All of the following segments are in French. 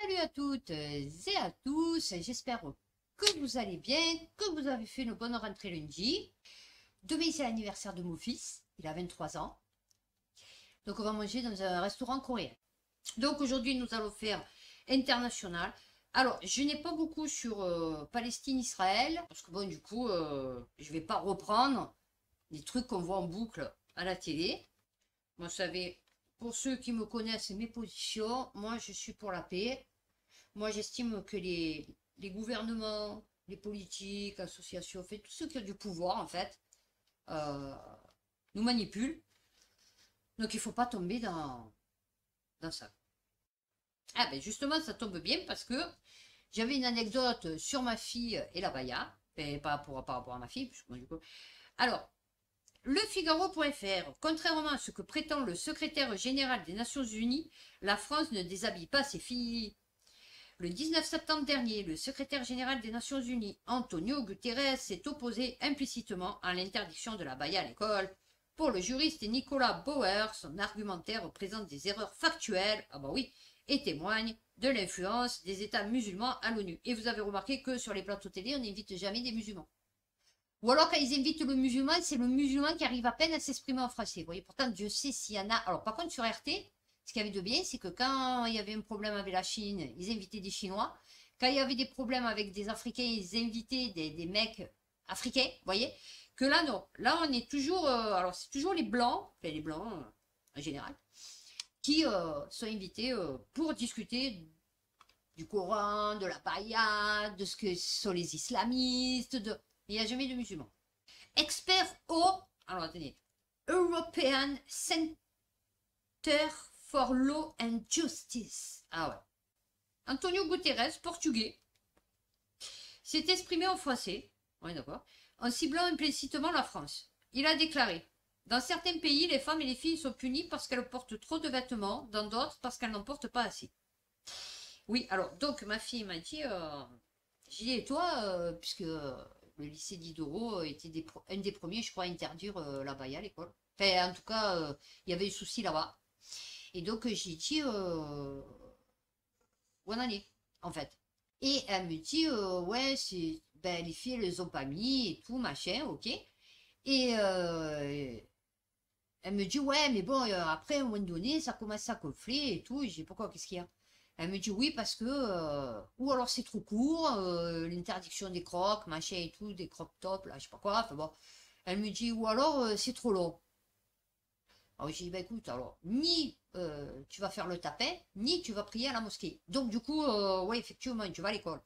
Salut à toutes et à tous, j'espère que vous allez bien, que vous avez fait une bonne rentrée lundi. Demain c'est l'anniversaire de mon fils, il a 23 ans. Donc on va manger dans un restaurant coréen. Donc aujourd'hui nous allons faire international. Alors je n'ai pas beaucoup sur Palestine-Israël, parce que bon du coup je vais pas reprendre les trucs qu'on voit en boucle à la télé. Vous savez, pour ceux qui me connaissent mes positions, moi je suis pour la paix. Moi, j'estime que les gouvernements, les politiques, associations, fait, tous ceux qui ont du pouvoir, en fait, euh, nous manipulent. Donc, il ne faut pas tomber dans ça. Ah ben justement, ça tombe bien parce que j'avais une anecdote sur ma fille et la baya. Et pas par rapport à ma fille, puisque moi, du coup... Alors, le Figaro.fr, contrairement à ce que prétend le secrétaire général des Nations Unies, la France ne déshabille pas ses filles. Le 19 septembre dernier, le secrétaire général des Nations Unies, Antonio Guterres, s'est opposé implicitement à l'interdiction de la baya à l'école. Pour le juriste Nicolas Bauer, son argumentaire présente des erreurs factuelles, ah bah oui, et témoigne de l'influence des États musulmans à l'ONU. Et vous avez remarqué que sur les plateaux télé, on n'invite jamais des musulmans. Ou alors quand ils invitent le musulman, c'est le musulman qui arrive à peine à s'exprimer en français. Vous voyez, pourtant Dieu sait s'il y en a. Alors par contre sur RT, ce qu'il y avait de bien, c'est que quand il y avait un problème avec la Chine, ils invitaient des Chinois. Quand il y avait des problèmes avec des Africains, ils invitaient des mecs africains, vous voyez. Que là, non. Là, on est toujours... alors, c'est toujours les Blancs, enfin les Blancs en général, qui sont invités pour discuter du Coran, de la Baïa, de ce que sont les islamistes, de... Il n'y a jamais de musulmans. Expert au... Alors, attendez. European Center for Law and Justice. Ah ouais. Antonio Guterres, portugais, s'est exprimé en français, ouais d'accord, en ciblant implicitement la France. Il a déclaré: dans certains pays, les femmes et les filles sont punies parce qu'elles portent trop de vêtements, dans d'autres parce qu'elles n'en portent pas assez. Oui, alors, donc ma fille m'a dit, j'ai dit, et toi, puisque le lycée d'Idoro était un des premiers, je crois, à interdire la baya à l'école. Enfin, en tout cas, il y avait eu souci là-bas. Et donc, j'ai dit, où on en est, en fait. Et elle me dit, ouais, c'est, ben, les filles, elles ont pas mis et tout, machin, ok. Et elle me dit, ouais, mais bon, après, à un moment donné, ça commence à gonfler et tout. Et j'ai dit, pourquoi, qu'est-ce qu'il y a? Elle me dit, oui, parce que, ou alors c'est trop court, l'interdiction des crocs, machin et tout, des crop tops, là, je sais pas quoi, enfin bon. Elle me dit, ou alors c'est trop long. Alors j'ai dit, bah écoute, alors, ni tu vas faire le tapin, ni tu vas prier à la mosquée. Donc du coup, ouais, effectivement, tu vas à l'école.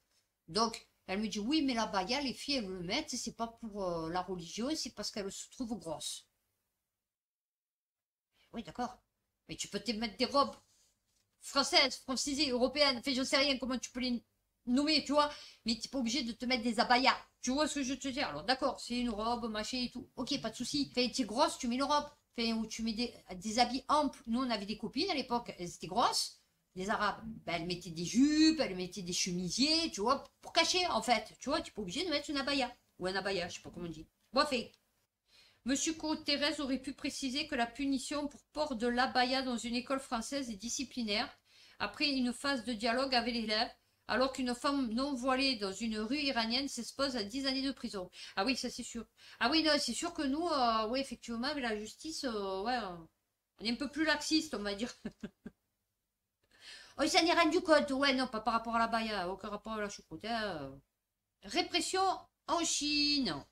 Donc, elle me dit, oui, mais la baya, les filles, elles le mettent, c'est pas pour la religion, c'est parce qu'elles se trouvent grosses. Oui, d'accord. Mais tu peux te mettre des robes françaises, francisées, européennes, enfin, je sais rien comment tu peux les nommer, tu vois, mais tu n'es pas obligé de te mettre des abayas. Tu vois ce que je te dis? Alors, d'accord, c'est une robe, machin et tout. Ok, pas de souci. Enfin, tu es grosse, tu mets une robe. Enfin, ou tu mets des habits amples. Nous, on avait des copines à l'époque, elles étaient grosses. Les Arabes, ben, elles mettaient des jupes, elles mettaient des chemisiers, tu vois, pour cacher, en fait. Tu vois, tu n'es pas obligé de mettre une abaya. Ou un abaya, je sais pas comment on dit. Bon, fait. Monsieur Thérèse aurait pu préciser que la punition pour port de l'abaya dans une école française est disciplinaire, après une phase de dialogue avec l'élève, alors qu'une femme non voilée dans une rue iranienne s'expose à 10 années de prison. Ah oui, ça c'est sûr. Ah oui, non, c'est sûr que nous, oui, effectivement, avec la justice, ouais, on est un peu plus laxiste, on va dire. Oh, il s'en est rendu compte, ouais, non, pas par rapport à l'abaya, aucun rapport à la choucroute. Hein. Répression en Chine.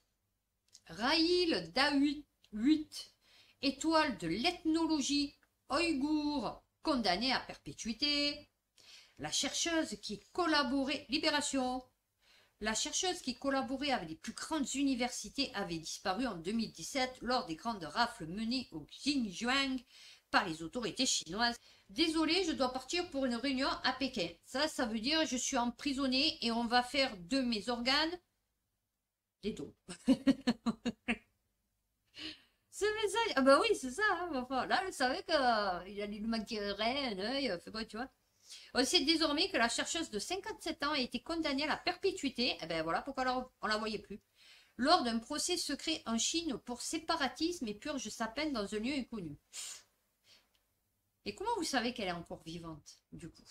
Raïl Daoui, étoile de l'ethnologie ouïghour, condamnée à perpétuité. La chercheuse qui collaborait, Libération, la chercheuse qui collaborait avec les plus grandes universités avait disparu en 2017 lors des grandes rafles menées au Xinjiang par les autorités chinoises. Désolée, je dois partir pour une réunion à Pékin. Ça veut dire je suis emprisonnée et on va faire de mes organes des dons. Ce message, ah bah oui, c'est ça. Hein, enfin, là, elle savait qu'il lui manquerait un œil, fait quoi, tu vois. On sait désormais que la chercheuse de 57 ans a été condamnée à la perpétuité. Et ben voilà pourquoi on la voyait plus. Lors d'un procès secret en Chine pour séparatisme et purge sa peine dans un lieu inconnu. Et comment vous savez qu'elle est encore vivante, du coup?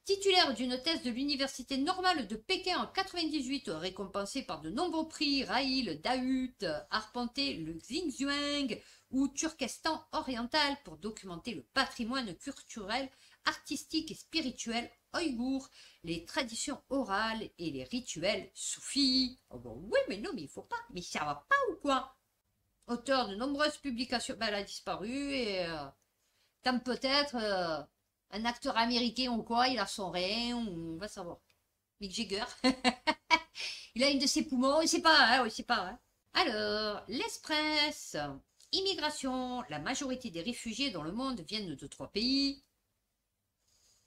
Titulaire d'une thèse de l'université normale de Pékin en 98, récompensée par de nombreux prix, Raïl, Dahut, arpenté le Xinjiang ou Turkestan oriental pour documenter le patrimoine culturel, artistique et spirituel ouïghour, les traditions orales et les rituels soufis. Oh bon, oui, mais non, mais il faut pas. Mais ça va pas ou quoi? Auteur de nombreuses publications, ben, elle a disparu et comme peut-être un acteur américain ou quoi, il a son rein, on va savoir. Mick Jagger, il a une de ses poumons, on ne sait pas, hein, on ne sait pas. Hein. Alors, l'Express, immigration, la majorité des réfugiés dans le monde viennent de 3 pays.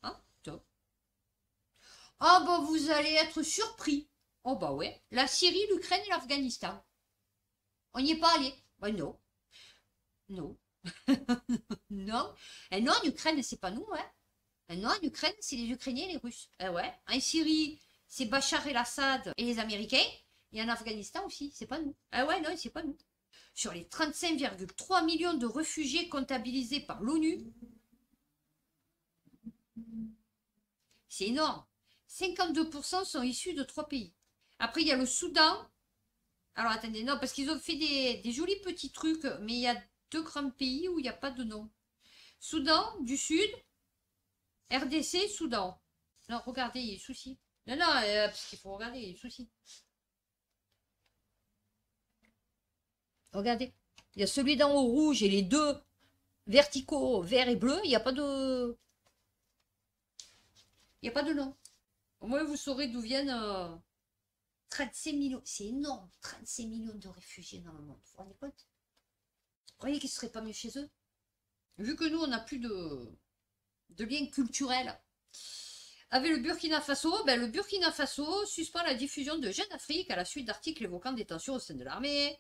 Hein, top. Ah bah vous allez être surpris. Oh bah ouais, la Syrie, l'Ukraine et l'Afghanistan. On n'y est pas allé. Bah non. Non. Non. Et non, en Ukraine, c'est pas nous, hein. Et non, en Ukraine, c'est les Ukrainiens et les Russes. Eh ouais. En Syrie, c'est Bachar el-Assad et les Américains. Et en Afghanistan aussi, c'est pas nous. Ah ouais, non, c'est pas nous. Sur les 35,3 millions de réfugiés comptabilisés par l'ONU, c'est énorme. 52% sont issus de 3 pays. Après, il y a le Soudan. Alors, attendez, non, parce qu'ils ont fait des jolis petits trucs, mais il y a 2 grands pays où il n'y a pas de nom. Soudan du Sud, RDC, Soudan. Non, regardez, il y a des soucis. Non, non, parce qu'il faut regarder, il y a des soucis. Regardez. Il y a celui d'en haut rouge et les 2 verticaux vert et bleu. Il n'y a pas de... Il n'y a pas de nom. Au moins, vous saurez d'où viennent 35 millions. C'est énorme. 35 millions de réfugiés dans le monde. Vous vous rendez compte? Vous croyez qu'ils ne seraient pas mieux chez eux? Vu que nous, on n'a plus de lien culturel avec le Burkina Faso, ben, le Burkina Faso suspend la diffusion de Jeune Afrique à la suite d'articles évoquant des tensions au sein de l'armée.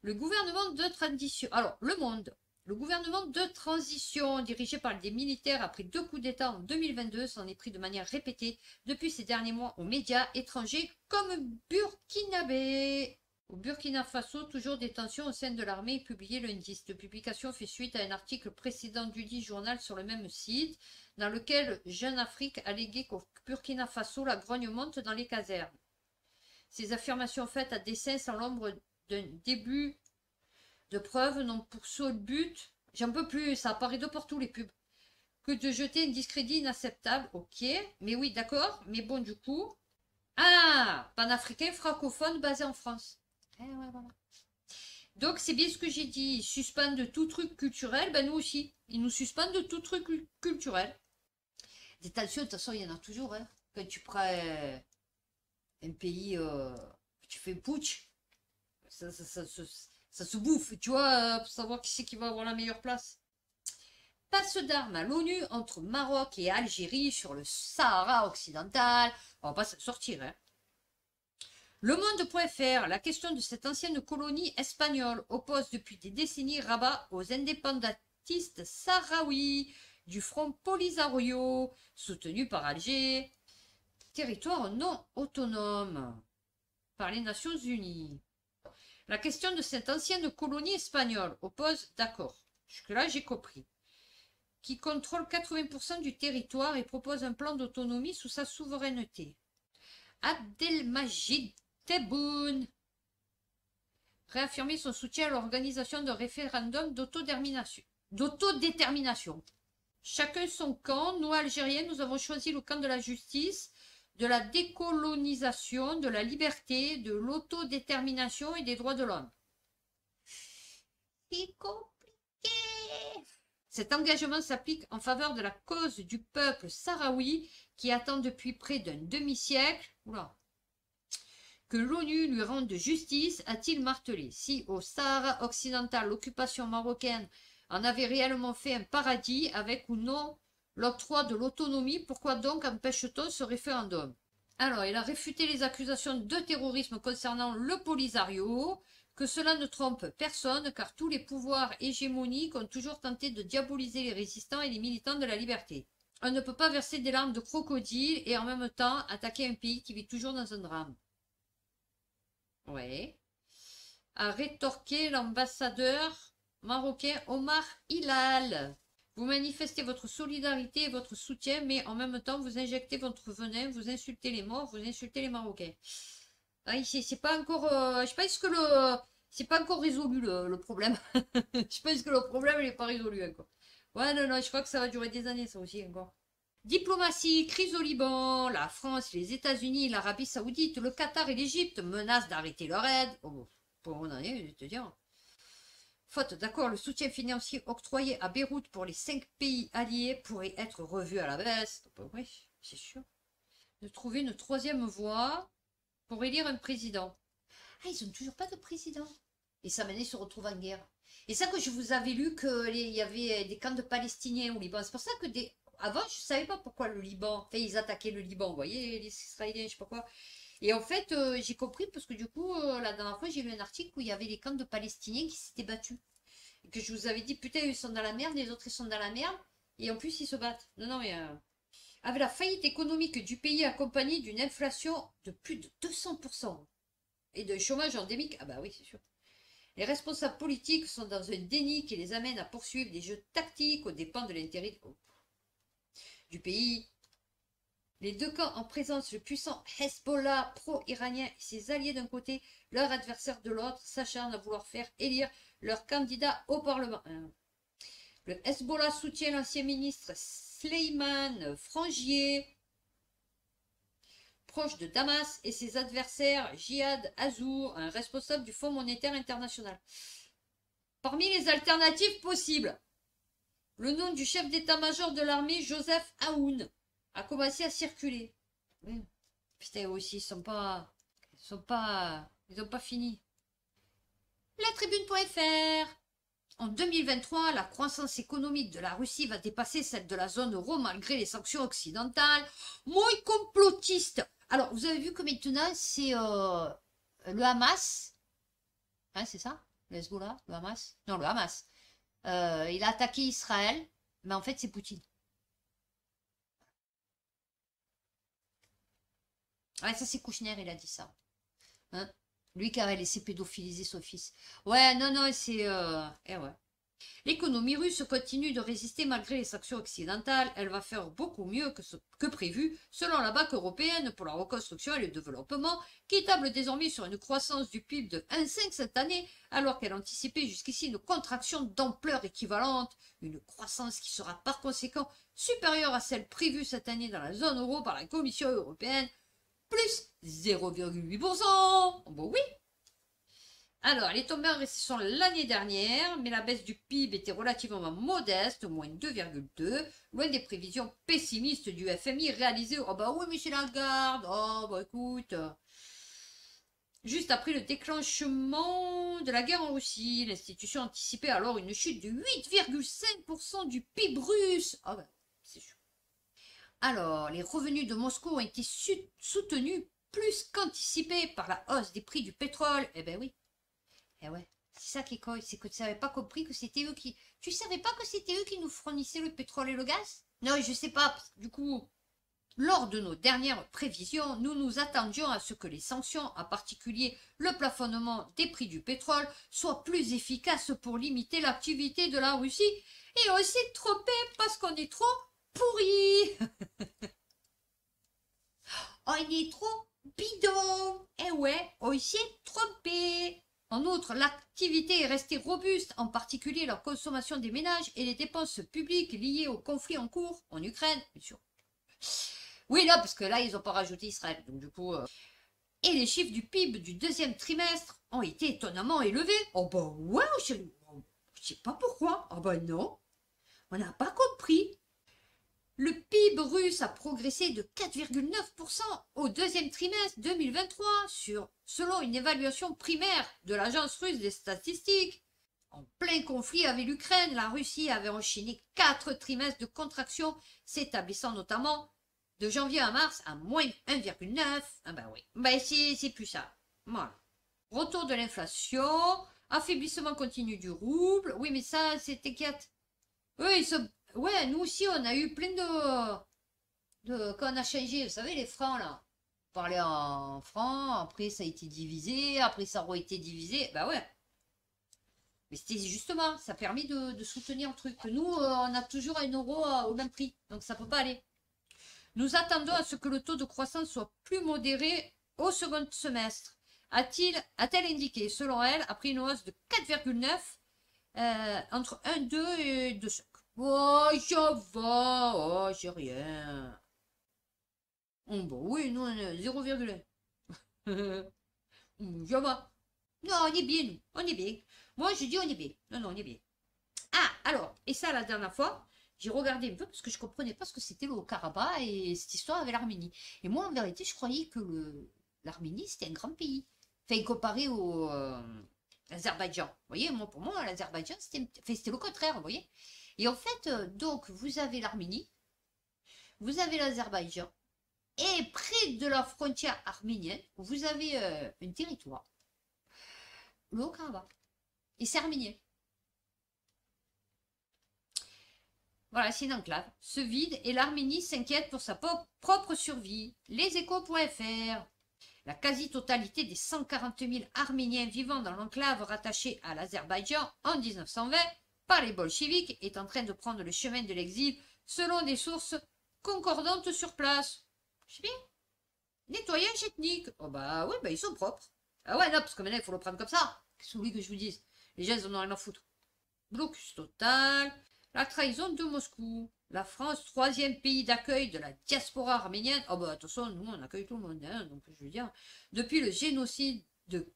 Le gouvernement de transition... Alors, Le Monde. Le gouvernement de transition dirigé par des militaires après 2 coups d'État en 2022 s'en est pris de manière répétée depuis ces derniers mois aux médias étrangers comme burkinabés. Au Burkina Faso, toujours des tensions au sein de l'armée publiées lundi. Cette publication fait suite à un article précédent du dit journal sur le même site, dans lequel Jeune Afrique alléguait qu'au Burkina Faso, la grogne monte dans les casernes. Ces affirmations faites à dessein sans l'ombre d'un début de preuves n'ont pour seul but, j'en peux plus, ça apparaît de partout les pubs, que de jeter un discrédit inacceptable. Ok, mais oui, d'accord, mais bon, du coup... Ah, panafricain francophone basé en France. Eh ouais, voilà. Donc, c'est bien ce que j'ai dit. Ils suspendent tout truc culturel. Ben, nous aussi. Ils nous suspendent de tout truc culturel. Des tensions, de toute façon, il y en a toujours. Hein. Quand tu prends un pays, tu fais putsch, ça se bouffe, tu vois, pour savoir qui c'est qui va avoir la meilleure place. Passe d'armes à l'ONU entre Maroc et Algérie sur le Sahara occidental. On va pas s'en sortir, hein. Le Monde.fr, la question de cette ancienne colonie espagnole oppose depuis des décennies Rabat aux indépendantistes sahraouis du Front Polisario, soutenu par Alger, territoire non autonome par les Nations Unies. La question de cette ancienne colonie espagnole oppose, d'accord, jusque-là j'ai compris, qui contrôle 80% du territoire et propose un plan d'autonomie sous sa souveraineté. Abdelmajid Tebboune réaffirmer son soutien à l'organisation d'un référendum d'autodétermination. Chacun son camp. Nous, Algériens, nous avons choisi le camp de la justice, de la décolonisation, de la liberté, de l'autodétermination et des droits de l'homme. C'est compliqué. Cet engagement s'applique en faveur de la cause du peuple sahraoui qui attend depuis près d'un demi-siècle que l'ONU lui rende justice, a-t-il martelé. Si au Sahara occidental, l'occupation marocaine en avait réellement fait un paradis, avec ou non l'octroi de l'autonomie, pourquoi donc empêche-t-on ce référendum? Alors, il a réfuté les accusations de terrorisme concernant le Polisario, que cela ne trompe personne, car tous les pouvoirs hégémoniques ont toujours tenté de diaboliser les résistants et les militants de la liberté. On ne peut pas verser des larmes de crocodile et en même temps attaquer un pays qui vit toujours dans un drame. Ouais. A rétorqué l'ambassadeur marocain Omar Hilal. Vous manifestez votre solidarité et votre soutien, mais en même temps, vous injectez votre venin, vous insultez les morts, vous insultez les Marocains. Ah, c'est pas encore... je pense que c'est pas encore résolu le problème. Je pense que le problème n'est pas résolu encore. Ouais, non, non, je crois que ça va durer des années, ça aussi, encore. Diplomatie, crise au Liban, la France, les États-Unis, l'Arabie Saoudite, le Qatar et l'Égypte menacent d'arrêter leur aide. Oh, pour on en est, je vais te dire. Faute d'accord, le soutien financier octroyé à Beyrouth pour les 5 pays alliés pourrait être revu à la baisse. Oui, c'est sûr. De trouver une troisième voie pour élire un président. Ah, ils n'ont toujours pas de président. Et ça maintenant, ils se retrouvent en guerre. Et ça que je vous avais lu qu'il y avait des camps de Palestiniens au Liban. C'est pour ça que avant, je ne savais pas pourquoi le Liban. Enfin, ils attaquaient le Liban, vous voyez, les Israéliens, je ne sais pas quoi. Et en fait, j'ai compris parce que du coup, la dernière fois, j'ai lu un article où il y avait les camps de Palestiniens qui s'étaient battus. Et que je vous avais dit, putain, ils sont dans la merde, les autres, ils sont dans la merde. Et en plus, ils se battent. Non, non, mais... Avec la faillite économique du pays accompagnée d'une inflation de plus de 200% et d'un chômage endémique, ah bah oui, c'est sûr. Les responsables politiques sont dans un déni qui les amène à poursuivre des jeux tactiques aux dépens de l'intérêt du pays. Les deux camps en présence, le puissant Hezbollah pro-iranien et ses alliés d'un côté, leur adversaire de l'autre, s'acharnent à vouloir faire élire leur candidat au Parlement. Le Hezbollah soutient l'ancien ministre Sleiman Frangier, proche de Damas, et ses adversaires Jihad Azour, un responsable du Fonds monétaire international. Parmi les alternatives possibles, le nom du chef d'état-major de l'armée, Joseph Aoun, a commencé à circuler. Putain, aussi, ils n'ont pas fini. La tribune.fr. En 2023, la croissance économique de la Russie va dépasser celle de la zone euro malgré les sanctions occidentales. Moins complotiste. Alors, vous avez vu que maintenant, c'est le Hamas. Hein, c'est ça? Le Hezbollah? Le Hamas? Non, le Hamas. Il a attaqué Israël, mais en fait, c'est Poutine. Ouais, ça, c'est Kouchner, il a dit ça. Hein? Lui qui avait laissé pédophiliser son fils. Ouais, non, non, c'est... Eh ouais. L'économie russe continue de résister malgré les sanctions occidentales. Elle va faire beaucoup mieux que prévu, selon la Banque européenne pour la reconstruction et le développement, qui table désormais sur une croissance du PIB de 1,5 cette année, alors qu'elle anticipait jusqu'ici une contraction d'ampleur équivalente, une croissance qui sera par conséquent supérieure à celle prévue cette année dans la zone euro par la Commission européenne, plus 0,8%. Bon oui. Alors, elle est tombée en récession l'année dernière, mais la baisse du PIB était relativement modeste, moins 2,2, loin des prévisions pessimistes du FMI réalisées. Oh bah oui, mais c'est la garde. Oh bah écoute. Juste après le déclenchement de la guerre en Russie, l'institution anticipait alors une chute de 8,5% du PIB russe. Ah bah, c'est sûr. Alors, les revenus de Moscou ont été soutenus plus qu'anticipés par la hausse des prix du pétrole. Eh ben oui. Eh ouais, c'est ça qui est cool, c'est que tu n'avais pas compris que c'était eux qui... Tu savais pas que c'était eux qui nous fournissaient le pétrole et le gaz? Non, je sais pas, parce que du coup... Lors de nos dernières prévisions, nous nous attendions à ce que les sanctions, en particulier le plafonnement des prix du pétrole, soient plus efficaces pour limiter l'activité de la Russie. Et on s'est trompé parce qu'on est trop pourris. On est trop bidon. Eh ouais, on s'est trompé. En outre, l'activité est restée robuste, en particulier la consommation des ménages et les dépenses publiques liées au conflit en cours en Ukraine, bien sûr. Oui, là, parce que là, ils n'ont pas rajouté Israël. Donc, du coup... Et les chiffres du PIB du deuxième trimestre ont été étonnamment élevés. Oh bah ouais, je sais pas pourquoi. Oh bah non, on n'a pas compris. Le PIB russe a progressé de 4,9% au deuxième trimestre 2023, selon une évaluation primaire de l'agence russe des statistiques. En plein conflit avec l'Ukraine, la Russie avait enchaîné 4 trimestres de contraction, s'établissant notamment de janvier à mars à moins 1,9. Ah ben oui, ben c'est plus ça. Voilà. Retour de l'inflation, affaiblissement continu du rouble. Oui, mais ça, c'est t'inquiète. Oui, ouais, nous aussi, on a eu plein quand on a changé, vous savez, les francs, là. On parlait en francs, après ça a été divisé, après ça aurait été divisé. Ben ouais. Mais c'était justement, ça a permis de soutenir le truc. Nous, on a toujours 1 euro au même prix, donc ça peut pas aller. Nous attendons à ce que le taux de croissance soit plus modéré au second semestre. A-t-elle indiqué, selon elle, après une hausse de 4,9 entre 1,2 et 2,5. Oh, ça va, oh, c'est rien. Bon, oui, nous, on est 0,1. Ça va. Non, on est bien, nous. On est bien. Moi, je dis on est bien. Non, non, on est bien. Ah, alors, et ça, la dernière fois, j'ai regardé un peu parce que je comprenais pas ce que c'était le Haut-Karabakh et cette histoire avec l'Arménie. Et moi, en vérité, je croyais que l'Arménie, c'était un grand pays. Enfin, comparé au l'Azerbaïdjan. Vous voyez, moi, pour moi, l'Azerbaïdjan, c'était le contraire, vous voyez. Et en fait, donc, vous avez l'Arménie, vous avez l'Azerbaïdjan, et près de la frontière arménienne, vous avez un territoire, le Haut-Karabakh. Et c'est arménien. Voilà, c'est une enclave. Se vide et l'Arménie s'inquiète pour sa propre survie. Leséchos.fr. La quasi-totalité des 140 000 Arméniens vivant dans l'enclave rattachée à l'Azerbaïdjan en 1920 par les bolcheviks est en train de prendre le chemin de l'exil selon des sources concordantes sur place. C'est bien. Nettoyage ethnique. Oh bah oui, bah ils sont propres. Ah ouais, non, parce que maintenant il faut le prendre comme ça. Qu'est-ce que vous voulez que je vous dise? Les gens ils en ont rien à foutre. Blocus total. La trahison de Moscou. La France, 3e pays d'accueil de la diaspora arménienne. Oh bah attention, nous on accueille tout le monde, hein, donc je veux dire. Depuis le génocide de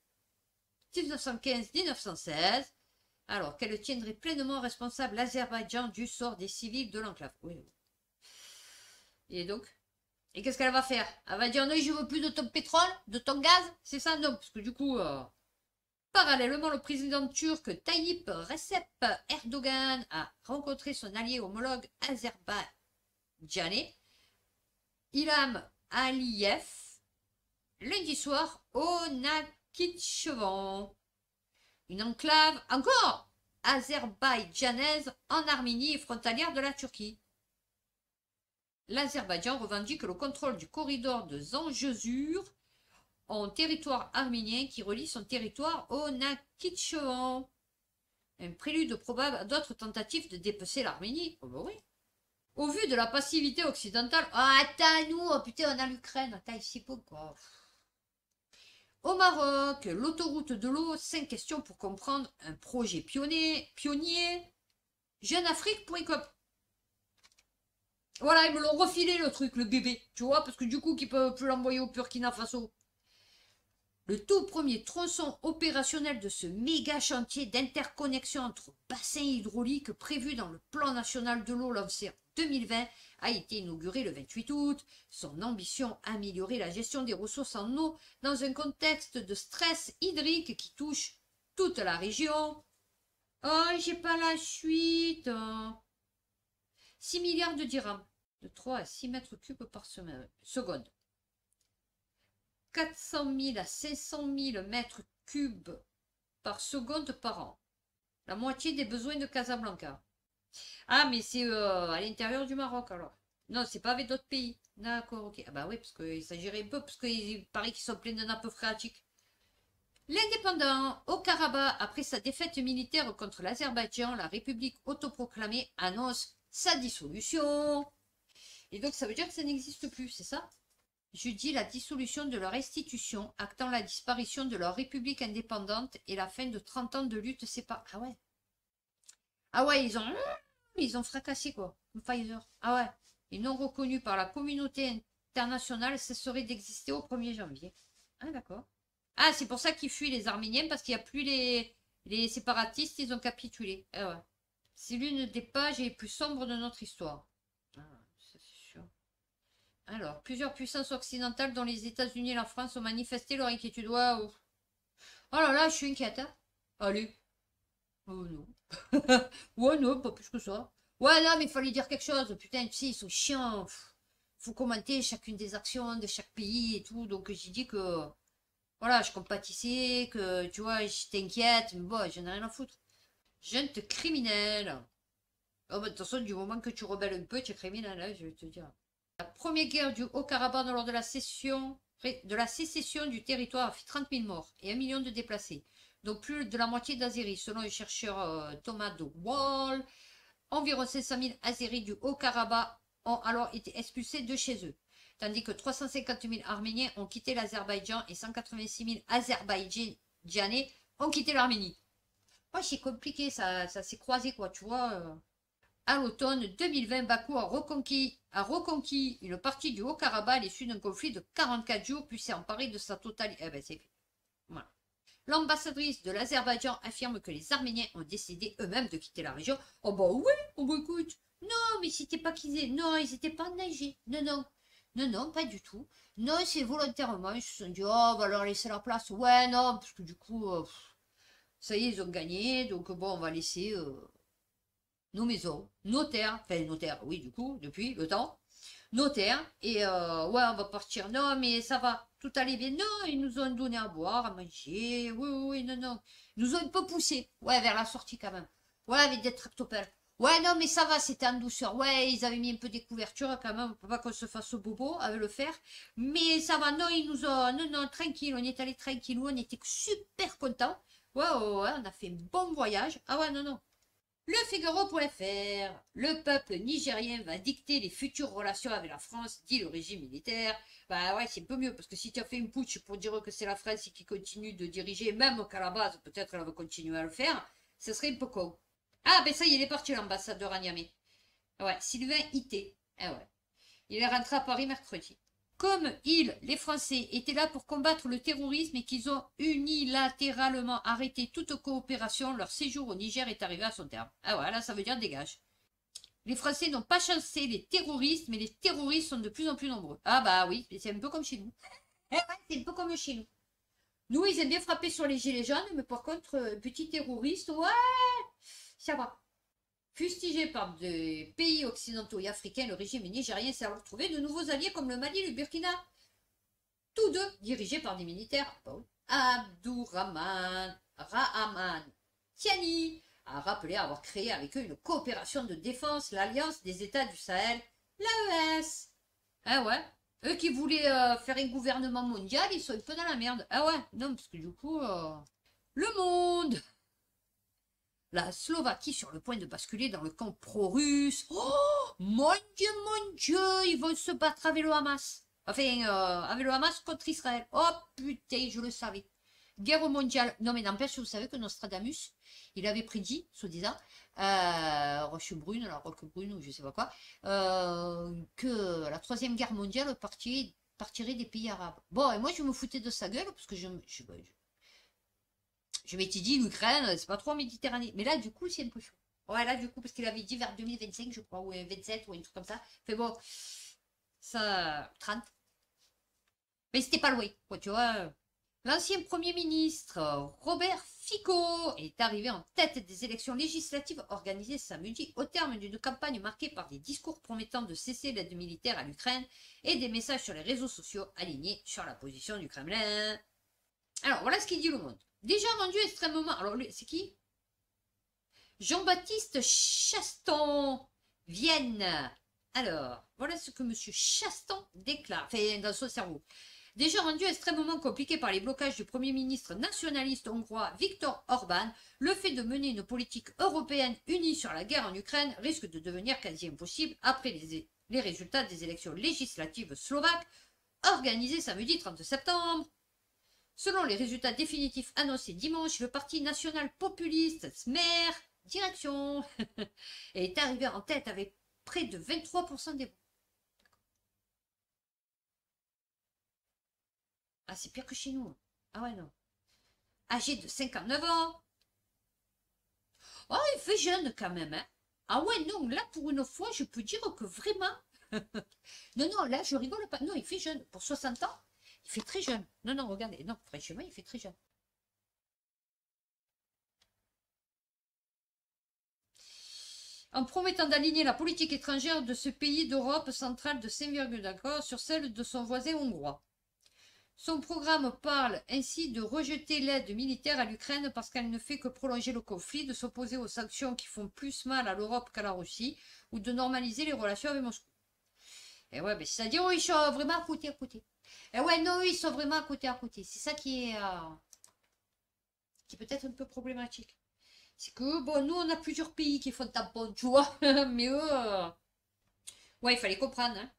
1915-1916, alors qu'elle tiendrait pleinement responsable l'Azerbaïdjan du sort des civils de l'enclave. Oui. Et donc? Et qu'est-ce qu'elle va faire? Elle va dire non, je veux plus de ton pétrole, de ton gaz? C'est ça? Non, parce que du coup... Parallèlement, le président turc Tayyip Recep Erdogan a rencontré son allié homologue azerbaïdjanais Ilham Aliyev lundi soir au Nakhitchevan, une enclave encore azerbaïdjanaise en Arménie et frontalière de la Turquie. L'Azerbaïdjan revendique le contrôle du corridor de Zangezur en territoire arménien qui relie son territoire au Nakhitchevan. Un prélude probable à d'autres tentatives de dépecer l'Arménie. Oh bah oui. Au vu de la passivité occidentale. Ah, attends, nous, oh putain, on a l'Ukraine. Attends, ici, quoi. Au Maroc, l'autoroute de l'eau, 5 questions pour comprendre un projet pionnier. Jeuneafrique.com. Voilà, ils me l'ont refilé le truc, le bébé. Tu vois, parce que du coup, qu'ils peuvent plus l'envoyer au Burkina Faso. Le tout premier tronçon opérationnel de ce méga chantier d'interconnexion entre bassins hydrauliques prévu dans le plan national de l'eau lancé en 2020 a été inauguré le 28 août. Son ambition, améliorer la gestion des ressources en eau dans un contexte de stress hydrique qui touche toute la région. Oh, j'ai pas la suite. 6 milliards de dirhams, de 3 à 6 mètres cubes par seconde. 400 000 à 500 000 mètres cubes par seconde par an. La moitié des besoins de Casablanca. Ah, mais c'est à l'intérieur du Maroc, alors. Non, c'est pas avec d'autres pays. D'accord, ok. Ah bah oui, parce qu'il s'agirait un peu, parce qu'il paraît qu'ils sont pleins de nappes phréatiques. L'indépendant au Karabakh, après sa défaite militaire contre l'Azerbaïdjan, la République autoproclamée annonce sa dissolution. Et donc, ça veut dire que ça n'existe plus, c'est ça? Jeudi, la dissolution de leur institution, actant la disparition de leur république indépendante et la fin de 30 ans de lutte séparée. Ah ouais. Ah ouais, ils ont fracassé quoi, comme Pfizer. Ah ouais. Et non reconnus par la communauté internationale, cesserait d'exister au 1er janvier. Ah d'accord. Ah, c'est pour ça qu'ils fuient les Arméniens, parce qu'il n'y a plus les séparatistes, ils ont capitulé. Ah ouais. C'est l'une des pages les plus sombres de notre histoire. Ah, ça c'est sûr. Alors, plusieurs puissances occidentales, dont les États-Unis et la France, ont manifesté leur inquiétude. Waouh. Oh là là, je suis inquiète. Hein. Allez. Oh non. Ouais, non, pas plus que ça. Ouais, non, mais il fallait dire quelque chose. Putain, tu sais, ils sont chiants. Faut commenter chacune des actions de chaque pays et tout. Donc, j'ai dit que, voilà, je compatissais, que, tu vois, je t'inquiète. Mais bon, j'en ai rien à foutre. Junte criminelle. Oh, bah, de toute façon, du moment que tu rebelles un peu, tu es criminel, hein, je vais te dire. La première guerre du Haut-Karabakh lors de la cession de la sécession du territoire a fait 30 000 morts et 1 million de déplacés. Donc plus de la moitié d'Azéris, selon le chercheur Thomas de Wall. Environ 500 000 Azéris du Haut-Karabakh ont alors été expulsés de chez eux, tandis que 350 000 Arméniens ont quitté l'Azerbaïdjan et 186 000 Azerbaïdjanais ont quitté l'Arménie. Ouais, c'est compliqué, ça s'est croisé, quoi, tu vois. À l'automne 2020, Bakou a reconquis une partie du Haut-Karabakh à l'issue d'un conflit de 44 jours, puis s'est emparé de sa totalité. Eh ben, c'est fait. Voilà. L'ambassadrice de l'Azerbaïdjan affirme que les Arméniens ont décidé eux-mêmes de quitter la région. Oh bah oui, oh bah écoute. Non, mais c'était pas qu'ils non, ils n'étaient pas nagés. Non, non. Non, non, pas du tout. Non, c'est volontairement. Ils se sont dit, oh, on va leur laisser la place. Ouais, non, parce que du coup, ça y est, ils ont gagné. Donc bon, on va laisser nos maisons, nos terres. Enfin, nos terres, oui, du coup, depuis le temps. Nos terres. Et ouais, on va partir. Non, mais ça va. Tout allait bien. Non, ils nous ont donné à boire, à manger. Oui, oui, oui, non, non. Ils nous ont un peu poussé. Ouais, vers la sortie quand même. Ouais, avec des tractopelles. Ouais, non, mais ça va, c'était en douceur. Ouais, ils avaient mis un peu des couvertures quand même, pour pas qu'on se fasse au bobo avec le fer. Mais ça va, non, ils nous ont... Non, non, tranquille, on est allé tranquille, on était super contents. Ouais, ouais, ouais, on a fait un bon voyage. Ah ouais, non, non. Le Figaro.fr, le peuple nigérien va dicter les futures relations avec la France, dit le régime militaire. Bah ouais, c'est un peu mieux, parce que si tu as fait une putsch pour dire que c'est la France qui continue de diriger, même qu'à la base, peut-être elle va continuer à le faire, ce serait un peu con. Ah ben ça y est, il est parti l'ambassadeur à Niamey. Ouais, Sylvain Ité. Ah ouais. Il est rentré à Paris mercredi. Comme les Français, étaient là pour combattre le terrorisme et qu'ils ont unilatéralement arrêté toute coopération, leur séjour au Niger est arrivé à son terme. Ah ouais, là ça veut dire dégage. Les Français n'ont pas chassé les terroristes, mais les terroristes sont de plus en plus nombreux. Ah bah oui, c'est un peu comme chez nous. Eh ouais, c'est un peu comme chez nous. Nous, ils aiment bien frapper sur les gilets jaunes, mais par contre, petits terroristes, ouais, ça va. Fustigé par des pays occidentaux et africains, le régime nigérien s'est alors trouvé de nouveaux alliés comme le Mali et le Burkina. Tous deux dirigés par des militaires. Abdourahman Tiani a rappelé avoir créé avec eux une coopération de défense, l'Alliance des États du Sahel, l'AES. Ah ouais. Eux qui voulaient faire un gouvernement mondial, ils sont un peu dans la merde. Ah ouais. Non, parce que du coup... Le Monde. La Slovaquie sur le point de basculer dans le camp pro-russe. Oh, mon Dieu, ils vont se battre avec le Hamas. Enfin, avec le Hamas contre Israël. Oh putain, je le savais. Guerre mondiale. Non mais n'empêche, vous savez que Nostradamus, il avait prédit, soi-disant, Rochebrune, la Roquebrune ou je sais pas quoi, que la troisième guerre mondiale partirait des pays arabes. Bon, et moi je me foutais de sa gueule parce que je m'étais dit, l'Ukraine, c'est pas trop en Méditerranée. Mais là, du coup, c'est un peu chaud. Ouais, là, du coup, parce qu'il avait dit vers 2025, je crois, ou 27, ou un truc comme ça. Fait bon, ça, 30. Mais c'était pas loin, quoi, tu vois. L'ancien Premier ministre, Robert Fico, est arrivé en tête des élections législatives organisées samedi au terme d'une campagne marquée par des discours promettant de cesser l'aide militaire à l'Ukraine et des messages sur les réseaux sociaux alignés sur la position du Kremlin. Alors, voilà ce qu'il dit le Monde. Déjà rendu extrêmement... Alors, c'est qui? Jean-Baptiste Chaston, Vienne. Alors, voilà ce que M. Chaston déclare, enfin, dans son cerveau. Déjà rendu extrêmement compliqué par les blocages du Premier ministre nationaliste hongrois Viktor Orban, le fait de mener une politique européenne unie sur la guerre en Ukraine risque de devenir quasi impossible après les résultats des élections législatives slovaques organisées samedi 30 septembre. Selon les résultats définitifs annoncés dimanche, le parti national populiste Smer Direction est arrivé en tête avec près de 23% des voix. Ah, c'est pire que chez nous. Ah ouais, non. Âgé de 59 ans. Oh, il fait jeune quand même, hein. Ah ouais, non, là, pour une fois, je peux dire que vraiment... non, non, là, je rigole pas. Non, il fait jeune. Pour 60 ans, il fait très jeune. Non, non, regardez. Non, franchement, il fait très jeune. En promettant d'aligner la politique étrangère de ce pays d'Europe centrale de 5,4 sur celle de son voisin hongrois. Son programme parle ainsi de rejeter l'aide militaire à l'Ukraine parce qu'elle ne fait que prolonger le conflit, de s'opposer aux sanctions qui font plus mal à l'Europe qu'à la Russie, ou de normaliser les relations avec Moscou. Et ouais, mais c'est-à-dire, oui, ils sont vraiment à côté. Et ouais, non, eux, ils sont vraiment à côté, à côté. C'est ça qui est peut-être un peu problématique. C'est que, bon, nous, on a plusieurs pays qui font tampon, tu vois. Mais eux, ouais, il fallait comprendre, hein.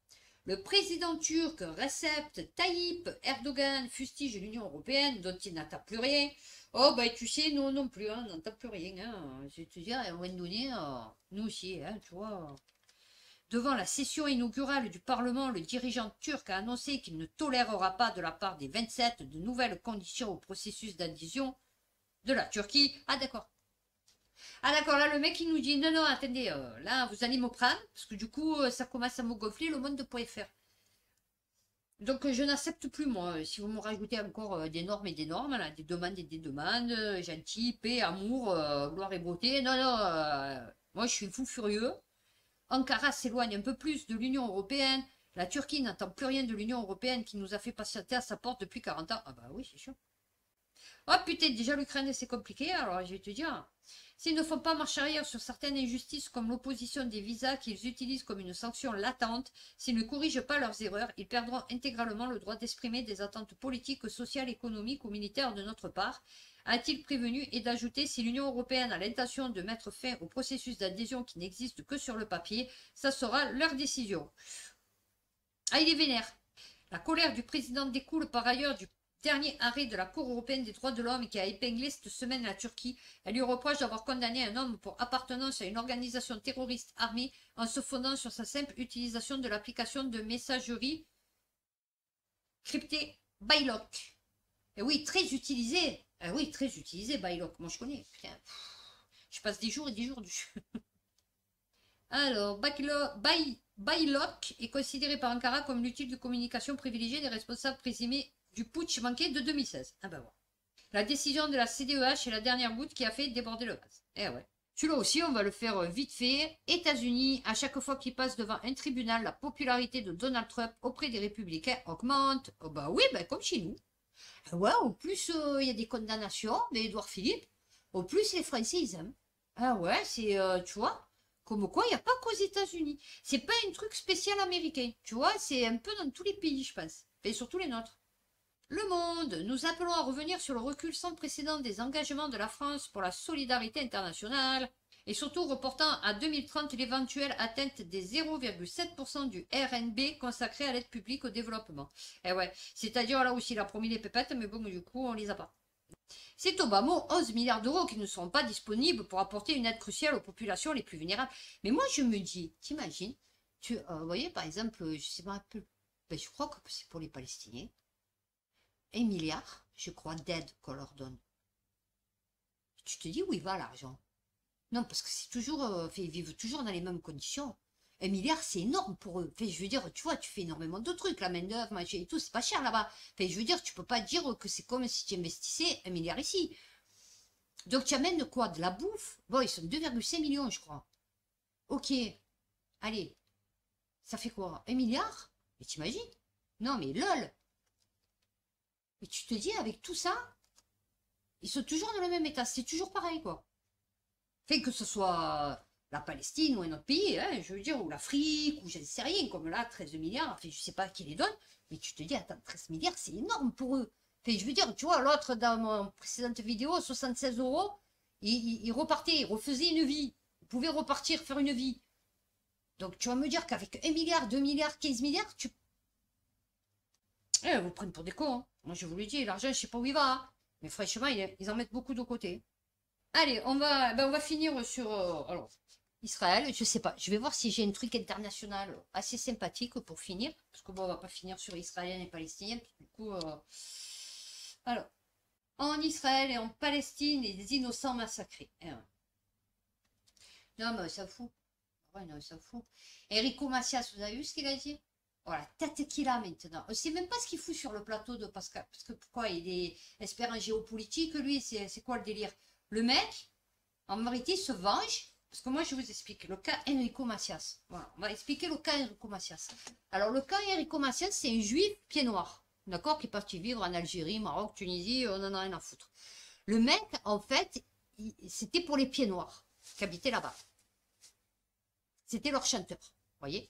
Le président turc Recep Tayyip Erdogan fustige l'Union européenne, dont il n'attend plus rien. Oh, bah, tu sais, nous non plus, hein, on n'entend plus rien. Hein. Je vais te dire, à un moment donné, nous aussi, hein, tu vois. Devant la session inaugurale du Parlement, le dirigeant turc a annoncé qu'il ne tolérera pas de la part des 27 de nouvelles conditions au processus d'adhésion de la Turquie. Ah, d'accord. Ah d'accord, là le mec il nous dit non, non, attendez, là vous allez me prendre, parce que du coup ça commence à me gonfler le monde.fr. Donc je n'accepte plus moi, si vous me rajoutez encore des normes et des normes, là, des demandes et des demandes, gentil, paix, amour, gloire et beauté, non, non, moi je suis fou furieux. Ankara s'éloigne un peu plus de l'Union européenne, la Turquie n'entend plus rien de l'Union européenne qui nous a fait patienter à sa porte depuis 40 ans. Ah bah oui, c'est sûr. Oh putain, déjà l'Ukraine c'est compliqué, alors je vais te dire. S'ils ne font pas marche arrière sur certaines injustices comme l'opposition des visas qu'ils utilisent comme une sanction latente, s'ils ne corrigent pas leurs erreurs, ils perdront intégralement le droit d'exprimer des attentes politiques, sociales, économiques ou militaires de notre part, a-t-il prévenu, et d'ajouter si l'Union européenne a l'intention de mettre fin au processus d'adhésion qui n'existe que sur le papier, ça sera leur décision. Ah, il est vénère. La colère du président découle par ailleurs du dernier arrêt de la Cour européenne des droits de l'homme qui a épinglé cette semaine la Turquie. Elle lui reproche d'avoir condamné un homme pour appartenance à une organisation terroriste armée en se fondant sur sa simple utilisation de l'application de messagerie cryptée Bylock. Et oui, très utilisé. Oui, très utilisé Bylock. Moi je connais. Putain. Je passe des jours et des jours dessus. Alors, Bylock est considéré par Ankara comme l'outil de communication privilégié des responsables présumés du putsch manqué de 2016. Ah ben voilà. La décision de la CDEH est la dernière goutte qui a fait déborder le vase. Eh ouais. Celui-là aussi, on va le faire vite fait. États-Unis, à chaque fois qu'il passe devant un tribunal, la popularité de Donald Trump auprès des républicains augmente. Oh bah oui, bah comme chez nous. Ah ouais, au plus il y a des condamnations, mais Édouard Philippe, au plus les Français ils aiment. Ah ouais, c'est, tu vois, comme quoi il n'y a pas qu'aux États-Unis. C'est pas un truc spécial américain, tu vois, c'est un peu dans tous les pays, je pense, et surtout les nôtres. Le Monde, nous appelons à revenir sur le recul sans précédent des engagements de la France pour la solidarité internationale et surtout reportant à 2030 l'éventuelle atteinte des 0,7% du RNB consacré à l'aide publique au développement. Eh ouais, c'est-à-dire là aussi il a promis les pépettes, mais bon, du coup, on les a pas. C'est au bas mot 11 milliards d'euros qui ne seront pas disponibles pour apporter une aide cruciale aux populations les plus vulnérables. Mais moi, je me dis, t'imagines, vous voyez, par exemple, je sais pas un peu, ben, je crois que c'est pour les Palestiniens. 1 milliard, je crois, d'aide qu'on leur donne. Tu te dis où il va l'argent? Non, parce que c'est toujours, ils vivent toujours dans les mêmes conditions. 1 milliard, c'est énorme pour eux. Je veux dire, tu vois, tu fais énormément de trucs, la main-d'œuvre, machin et tout, c'est pas cher là-bas. Je veux dire, tu peux pas dire que c'est comme si tu investissais 1 milliard ici. Donc, tu amènes quoi? De la bouffe? Bon, ils sont 2,5 millions, je crois. Ok, allez, ça fait quoi? 1 milliard? Mais t'imagines? Non, mais lol. Mais tu te dis, avec tout ça, ils sont toujours dans le même état. C'est toujours pareil, quoi. Que ce soit la Palestine ou un autre pays, hein, je veux dire, ou l'Afrique, ou je ne sais rien, comme là, 13 milliards, je ne sais pas qui les donne, mais tu te dis, attends, 13 milliards, c'est énorme pour eux. Je veux dire, tu vois, l'autre, dans mon précédente vidéo, 76 euros, il repartait, il refaisait une vie. Il pouvait repartir, faire une vie. Donc, tu vas me dire qu'avec 1 milliard, 2 milliards, 15 milliards, tu... vous prennent pour des cons. Hein. Moi, je vous le dis, l'argent, je ne sais pas où il va. Hein. Mais franchement, ils en mettent beaucoup de côté. Allez, on va finir sur alors, Israël. Je sais pas. Je vais voir si j'ai un truc international assez sympathique pour finir. Parce que bon, on va pas finir sur Israéliens et Palestiniens. Du coup, alors, en Israël et en Palestine, les innocents massacrés. Non, mais ça fout. Ouais, non, ça fout. Enrico Macias, vous avez vu ce qu'il a dit? Oh, la tête qu'il a maintenant. On ne sait même pas ce qu'il fout sur le plateau de Pascal. Parce que pourquoi il est expert en géopolitique, lui? C'est quoi le délire? Le mec, en vérité, se venge. Parce que moi, je vous explique. Le cas Enrico Macias. Voilà, on va expliquer le cas Enrico Macias. Alors, le cas Enrico Macias, c'est un juif pied noir. D'accord? Qui est parti vivre en Algérie, Maroc, Tunisie, on en a rien à foutre. Le mec, en fait, c'était pour les pieds noirs qui habitaient là-bas. C'était leur chanteur. Vous voyez?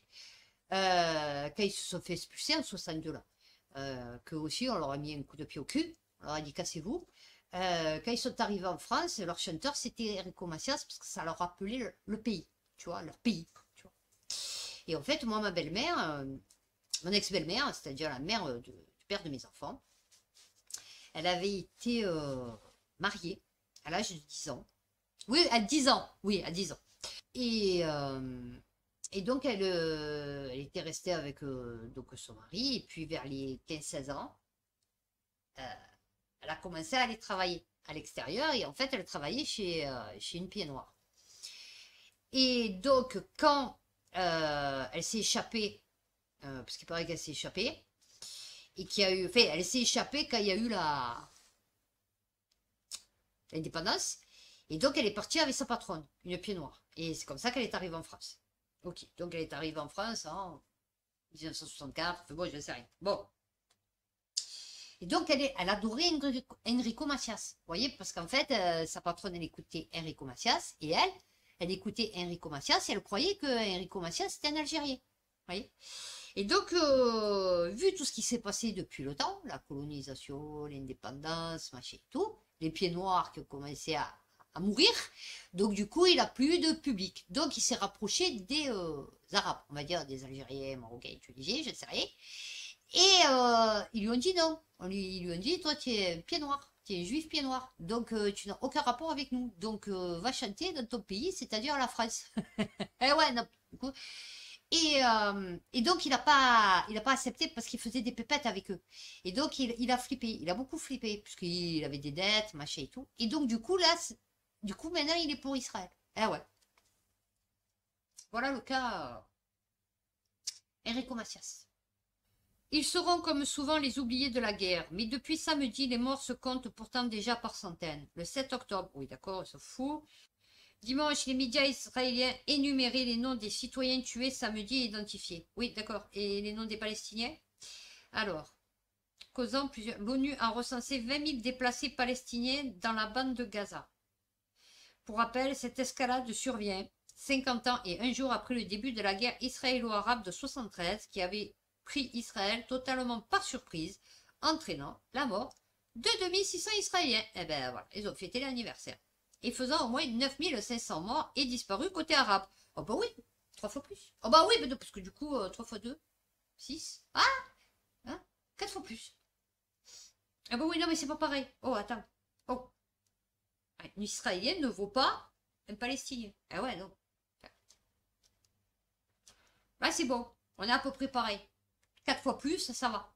Quand ils se sont fait expulser en 62 là. que aussi on leur a mis un coup de pied au cul, on leur a dit cassez-vous. Quand ils sont arrivés en France, leur chanteur c'était Enrico Macias parce que ça leur rappelait le pays, tu vois, leur pays. Tu vois. Et en fait, moi, ma belle-mère, mon ex-belle-mère, c'est-à-dire la mère du père de mes enfants, elle avait été mariée à l'âge de 10 ans. Oui, à 10 ans. Oui, à 10 ans. Et donc, elle était restée avec donc son mari. Et puis, vers les 15-16 ans, euh, elle a commencé à aller travailler à l'extérieur. Et en fait, elle travaillait chez une pied noire. Et donc, quand elle s'est échappée, parce qu'il paraît qu'elle s'est échappée, et qu'il y a eu, enfin, elle s'est échappée quand il y a eu l'indépendance, et donc elle est partie avec sa patronne, une pied noire, et c'est comme ça qu'elle est arrivée en France. Ok, donc elle est arrivée en France en 1964, bon, je ne sais rien. Bon. Et donc elle adorait Enrico Macias, vous voyez, parce qu'en fait, sa patronne, elle écoutait Enrico Macias, et elle écoutait Enrico Macias, et elle croyait que Enrico Macias était un Algérien, vous voyez. Et donc, vu tout ce qui s'est passé depuis le temps, la colonisation, l'indépendance, machin et tout, les pieds noirs qui ont commencé à mourir, donc du coup, il n'a plus eu de public. Donc, il s'est rapproché des Arabes, on va dire des Algériens, Marocains, Tunisiens, je ne sais rien. Et ils lui ont dit non. Ils lui ont dit, toi, tu es pied noir, tu es juif pied noir, donc tu n'as aucun rapport avec nous. Donc, va chanter dans ton pays, c'est-à-dire la France. Eh ouais, non, du coup. Et donc, il a pas accepté parce qu'il faisait des pépettes avec eux. Et donc, il a flippé. Il a beaucoup flippé, puisqu'il avait des dettes, machin et tout. Et donc, du coup, là, du coup, maintenant, il est pour Israël. Eh ouais. Voilà le cas Enrico Macias. Ils seront comme souvent les oubliés de la guerre, mais depuis samedi, les morts se comptent pourtant déjà par centaines. Le 7 octobre, oui d'accord, ils se fout. Dimanche, les médias israéliens énuméraient les noms des citoyens tués samedi et identifiés. Oui, d'accord. Et les noms des Palestiniens? Alors, causant plusieurs... L'ONU a recensé 20 000 déplacés palestiniens dans la bande de Gaza. Pour rappel, cette escalade survient 50 ans et un jour après le début de la guerre israélo-arabe de 73 qui avait pris Israël totalement par surprise, entraînant la mort de 2600 Israéliens. Eh ben voilà, ils ont fêté l'anniversaire. Et faisant au moins 9500 morts et disparus côté arabe. Oh bah oui, 3 fois plus. Oh bah oui, parce que du coup, 3 fois 2, 6. Ah hein, 4 fois plus. Ah bah oui, non mais c'est pas pareil. Oh, attends. Oh. Un Israélien ne vaut pas un Palestinien. Ah ouais, non. Bah c'est bon, on est à peu près pareil. 4 fois plus, ça va.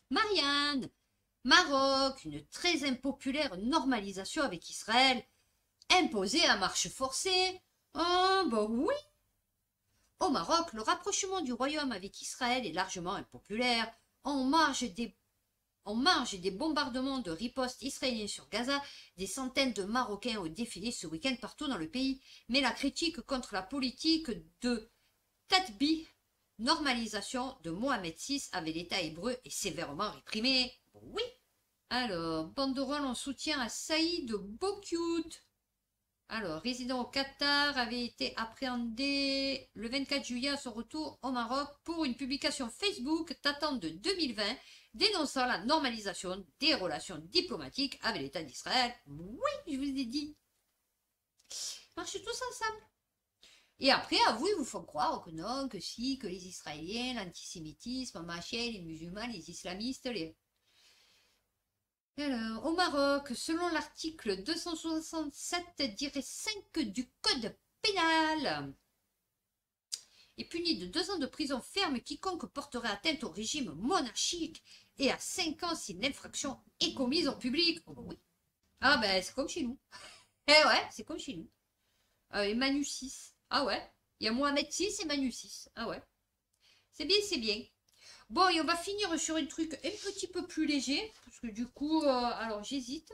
Marianne, Maroc, une très impopulaire normalisation avec Israël, imposée à marche forcée. Ah, bah oui. Au Maroc, le rapprochement du royaume avec Israël est largement impopulaire. En marge des bombardements de ripostes israéliens sur Gaza, des centaines de Marocains ont défilé ce week-end partout dans le pays. Mais la critique contre la politique de Tatbi, normalisation de Mohamed VI avec l'État hébreu est sévèrement réprimée. Oui. Alors, banderole en soutien à Saïd Boukyout. Alors, résident au Qatar, avait été appréhendé le 24 juillet à son retour au Maroc pour une publication Facebook datant de 2020 dénonçant la normalisation des relations diplomatiques avec l'État d'Israël. Oui, je vous ai dit. Marchez tous ensemble. Et après, à vous, ils vous font croire que non, que si, que les Israéliens, l'antisémitisme, machin, les musulmans, les islamistes, les... Alors, au Maroc, selon l'article 267-5 du Code pénal, est puni de 2 ans de prison ferme quiconque porterait atteinte au régime monarchique et à 5 ans si l'infraction est commise en public. Oh, oui. Ah ben, c'est comme chez nous. Eh ouais, c'est comme chez nous. Et Manu 6. Ah ouais. Il y a Mohamed 6 et Manu 6. Ah ouais. C'est bien, c'est bien. Bon, et on va finir sur un truc un petit peu plus léger, parce que du coup, alors j'hésite.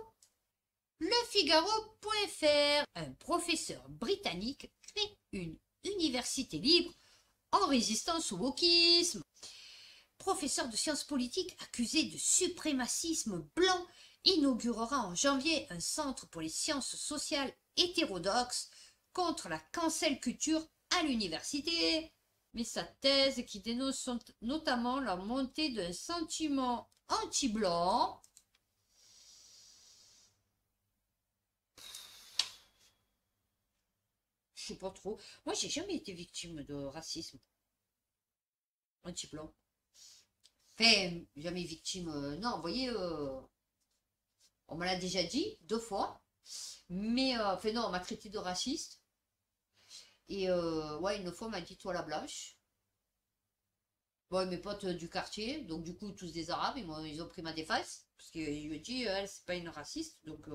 Lefigaro.fr, un professeur britannique crée une université libre en résistance au wokisme. Professeur de sciences politiques accusé de suprémacisme blanc, inaugurera en janvier un centre pour les sciences sociales hétérodoxes contre la cancel culture à l'université. mais sa thèse qui dénonce notamment la montée d'un sentiment anti-blanc. Je sais pas trop. Moi, j'ai jamais été victime de racisme anti-blanc. Enfin, jamais victime. Non, vous voyez, on me l'a déjà dit 2 fois. Mais, enfin, non, on m'a traité de raciste. Et, ouais, une fois, on m'a dit toi la blanche. Bon, mes potes du quartier, donc du coup, tous des arabes, ils ont pris ma défense. Parce que je lui ai dit, elle, c'est pas une raciste. Donc,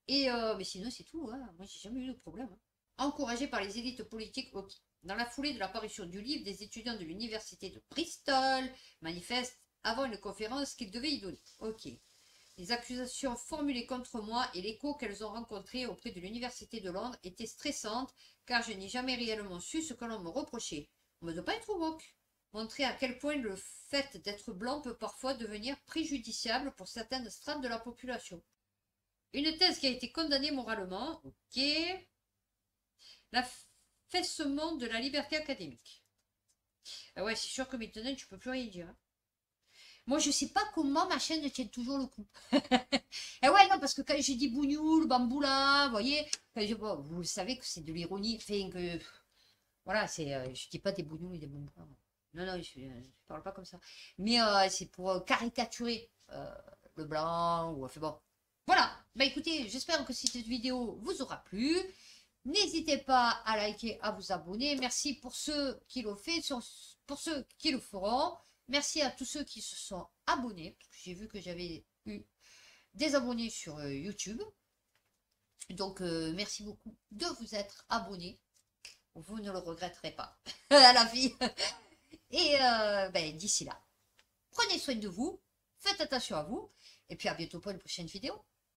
mais sinon, c'est tout. Hein. Moi, j'ai jamais eu de problème. Hein. Encouragé par les élites politiques, ok. Dans la foulée de l'apparition du livre, des étudiants de l'université de Bristol manifestent avant une conférence qu'ils devaient y donner. Ok. Les accusations formulées contre moi et l'écho qu'elles ont rencontré auprès de l'université de Londres étaient stressantes car je n'ai jamais réellement su ce que l'on me reprochait. On ne doit pas être woke. Montrer à quel point le fait d'être blanc peut parfois devenir préjudiciable pour certaines strates de la population. Une thèse qui a été condamnée moralement. Ok. L'affaissement de la liberté académique. Ah ouais, c'est sûr que maintenant, tu peux plus rien dire. Hein. Moi, je sais pas comment ma chaîne tient toujours le coup. Et ouais, non, parce que quand j'ai dit bougnoul, bamboula, vous voyez, bon, vous savez que c'est de l'ironie. Enfin, que. Voilà, je dis pas des bougnoules et des bamboulas. Non, non, je parle pas comme ça. Mais c'est pour caricaturer le blanc. Ou, enfin bon. Voilà. Bah écoutez, j'espère que cette vidéo vous aura plu. N'hésitez pas à liker, à vous abonner. Merci pour ceux qui l'ont fait, pour ceux qui le feront. Merci à tous ceux qui se sont abonnés. J'ai vu que j'avais eu des abonnés sur YouTube. Donc, merci beaucoup de vous être abonnés. Vous ne le regretterez pas à la vie. Et ben, d'ici là, prenez soin de vous. Faites attention à vous. Et puis à bientôt pour une prochaine vidéo.